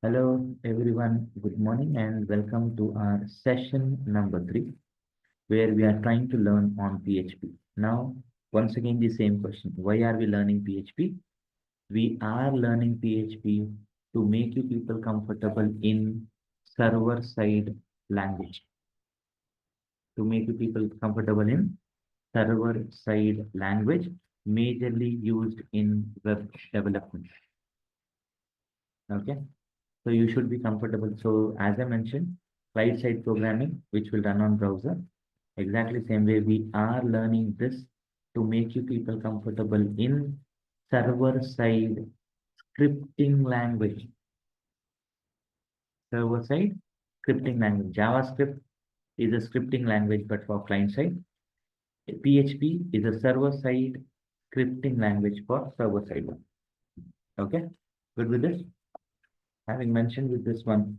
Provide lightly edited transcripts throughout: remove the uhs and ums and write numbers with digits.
Hello everyone, good morning and welcome to our session number 3 where we are trying to learn on PHP. Now, once again the same question. Why are we learning PHP? We are learning PHP to make you people comfortable in server-side language. To make you people comfortable in server-side language majorly used in web development. Okay. So you should be comfortable. So as I mentioned, client-side programming, which will run on browser. Exactly same way we are learning this to make you people comfortable in server-side scripting language. Server-side scripting language. JavaScript is a scripting language, but for client-side. PHP is a server-side scripting language for server-side one. Okay, good with this? Having mentioned with this one,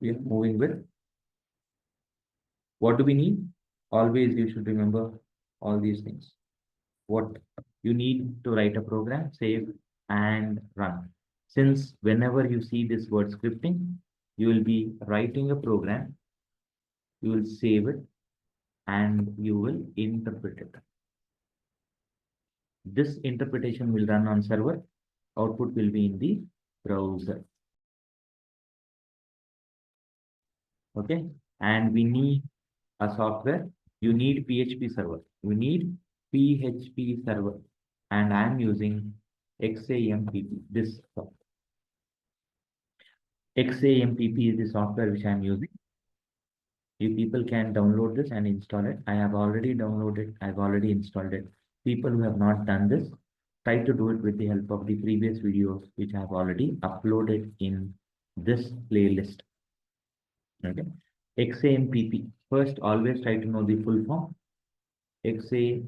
we are moving with what do we need? Always you should remember all these things. What you need to write a program, save and run. Since whenever you see this word scripting, you will be writing a program, you will save it and you will interpret it. This interpretation will run on server, output will be in the browser. Okay, and we need a software. You need PHP server. We need PHP server, and I am using XAMPP. This XAMPP is the software which I am using. You people can download this and install it. I have already downloaded. I've already installed it. People who have not done this, try to do it with the help of the previous videos which I have already uploaded in this playlist. Okay. XAMPP. First, always try to know the full form. XA,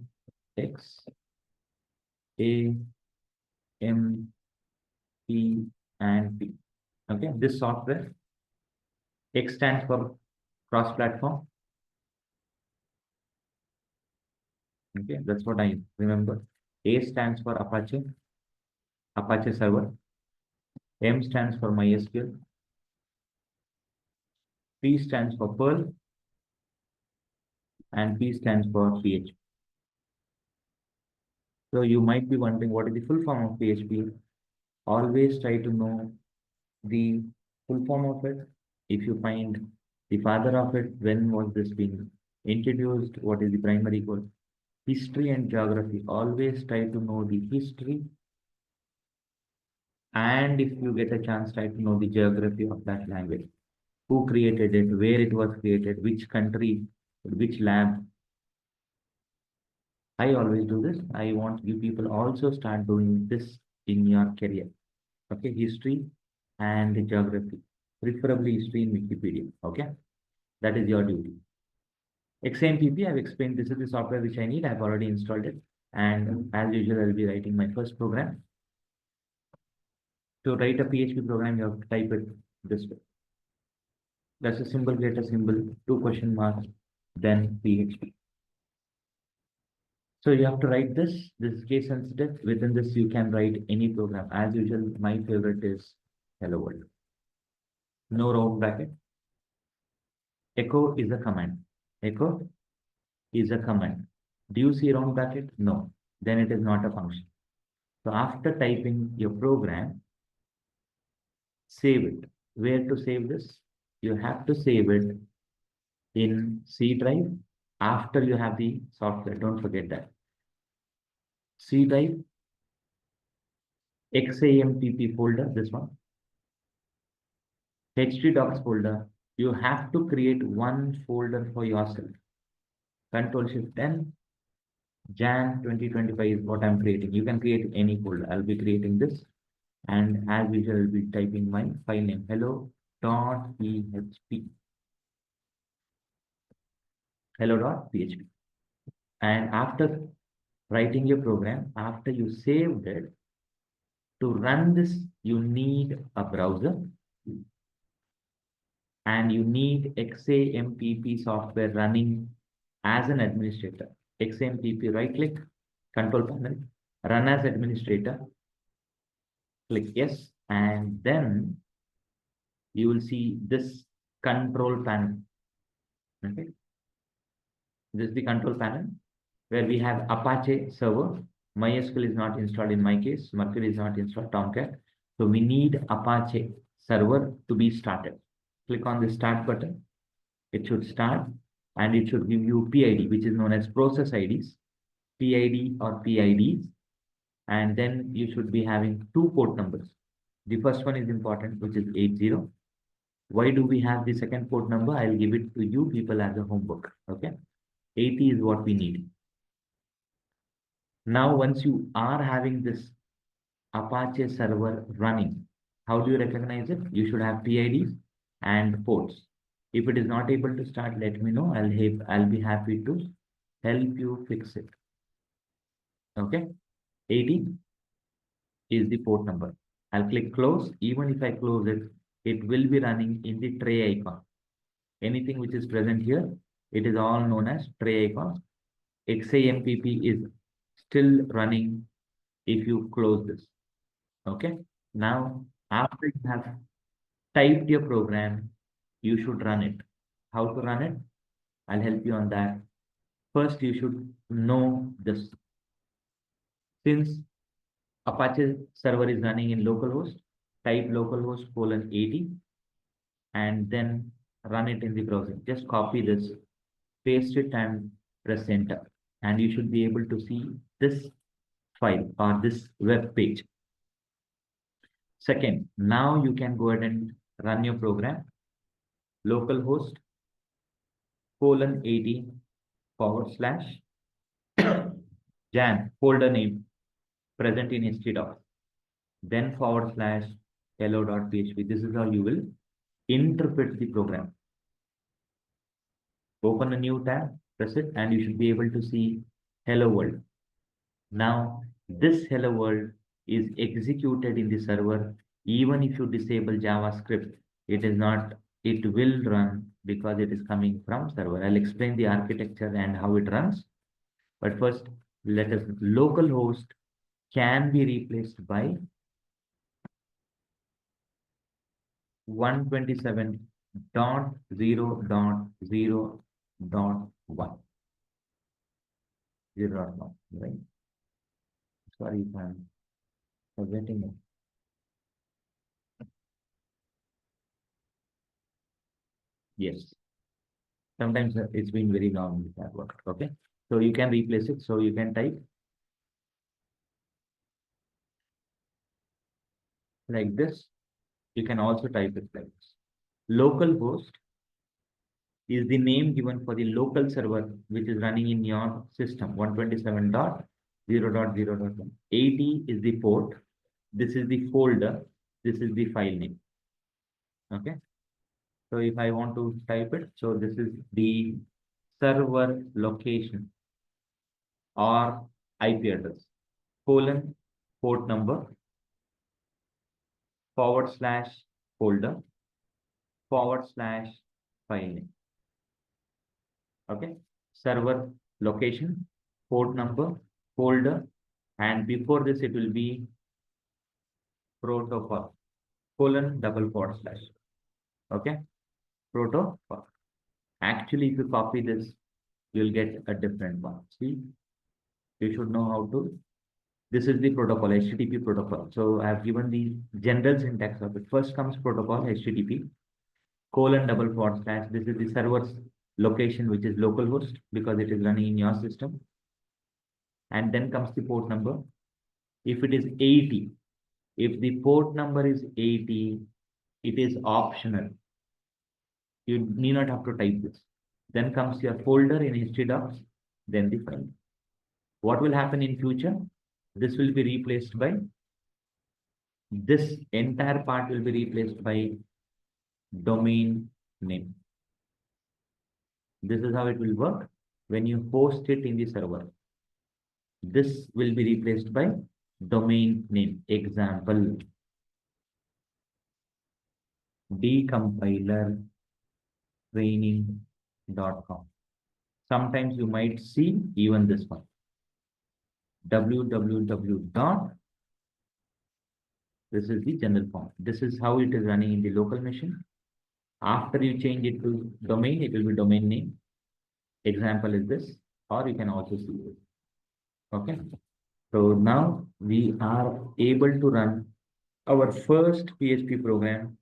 X, A, M, P, and P. Okay. This software, X stands for cross-platform. Okay. That's what I remember. A stands for Apache, Apache server. M stands for MySQL. P stands for Perl. And P stands for PHP. So you might be wondering what is the full form of PHP. Always try to know the full form of it. If you find the father of it, when was this being introduced, what is the primary goal, history and geography. Always try to know the history, and if you get a chance, try to know the geography of that language. Who created it, where it was created, which country, which lab. I always do this. I want you people also start doing this in your career. Okay, history and geography, preferably history in Wikipedia. Okay, that is your duty. XAMPP, I've explained this is the software which I need. I've already installed it. And as usual, I'll be writing my first program. To write a PHP program, you have to type it this way. That's a symbol, greater symbol, 2 question marks, then PHP. So you have to write this. This is case sensitive. Within this, you can write any program. As usual, my favorite is Hello World. No round bracket. Echo is a command. Echo is a command. Do you see round bracket? No. Then it is not a function. So after typing your program, save it. Where to save this? You have to save it in C drive after you have the software. Don't forget that. C drive, XAMPP folder, this one. htdocs folder. You have to create one folder for yourself. Control Shift N. Jan 2025 is what I'm creating. You can create any folder. I'll be creating this. And as usual, I'll be typing my file name, hello.php. Hello.php. And after writing your program, after you saved it, to run this, you need a browser and you need XAMPP software running as an administrator. XAMPP, right click, control panel, run as administrator, click yes, and then you will see this control panel. Okay. This is the control panel where we have Apache server. MySQL is not installed in my case. Mercury is not installed, Tomcat. So we need Apache server to be started. Click on the start button. It should start and it should give you PID, which is known as process IDs, PID or PIDs. And then you should be having two port numbers. The first one is important, which is 80. Why do we have the second port number? I'll give it to you people as a homework. Okay. 80 is what we need. Now, once you are having this Apache server running, how do you recognize it? You should have PIDs and ports. If it is not able to start, let me know. I'll be happy to help you fix it. Okay. 80 is the port number. I'll click close. Even if I close it, it will be running in the tray icon. Anything which is present here, it is all known as tray icon. XAMPP is still running if you close this. Okay. Now, after you have typed your program, you should run it. How to run it? I'll help you on that. First, you should know this. Since Apache server is running in localhost, type localhost :80 and then run it in the browser. Just copy this, paste it and press enter. And you should be able to see this file or this web page. Second, now you can go ahead and run your program. Localhost :80 / Jan folder name present in htdocs, then / hello.php. This is how you will interpret the program. Open a new tab, press it, and you should be able to see hello world. Now, this hello world is executed in the server. Even if you disable JavaScript, it will run because it is coming from server. I'll explain the architecture and how it runs. But first, let us localhost can be replaced by 127.0.0.1. 0.1, right? Sorry if I'm forgetting it. Yes. Sometimes it's been very long with that work. Okay. So you can replace it. So you can type like this. You can also type it like this. Localhost is the name given for the local server which is running in your system. 127.0.0.1. 80 is the port. This is the folder. This is the file name. Okay. So if I want to type it, so this is the server location or IP address, port number, / folder, / file name. Okay. Server location, port number, folder, and before this it will be protocol, / okay. Protocol. Actually, if you copy this, you'll get a different one. See, you should know how to. This is the protocol, HTTP protocol. So I have given the general syntax of it. First comes protocol, HTTP, : This is the server's location, which is localhost because it is running in your system. And then comes the port number. If it is 80, if the port number is 80, it is optional. You need not have to type this. Then comes your folder in htdocs, then the file. What will happen in future? This will be replaced by, this entire part will be replaced by domain name. This is how it will work when you host it in the server. This will be replaced by domain name. Example, decompiler training.com. Sometimes you might see even this one, www. This is the general form. This is how it is running in the local machine. After you change it to domain, it will be domain name. Example is this, or you can also see this. Okay. So now we are able to run our first PHP program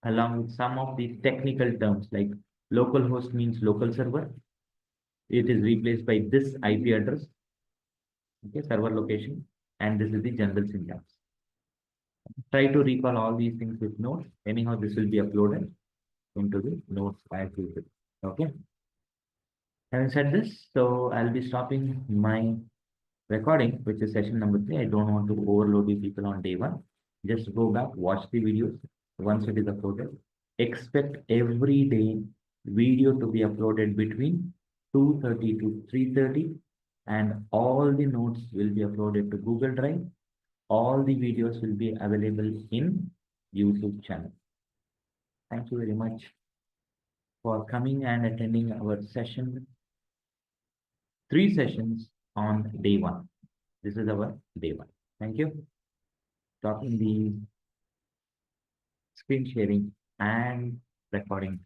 along with some of the technical terms like localhost means local server. It is replaced by this IP address, okay, server location, and this is the general syntax. Try to recall all these things with notes. Anyhow, this will be uploaded into the notes as usual. Okay. Having said this, so I'll be stopping my recording, which is session number 3. I don't want to overload you people on day 1. Just go back, watch the videos once it is uploaded. Expect every day video to be uploaded between 2:30 to 3:30, and all the notes will be uploaded to Google Drive. All the videos will be available in YouTube channel. Thank you very much for coming and attending our session, 3 sessions on day 1. This is our day 1. Thank you. Stopping the screen sharing and recording.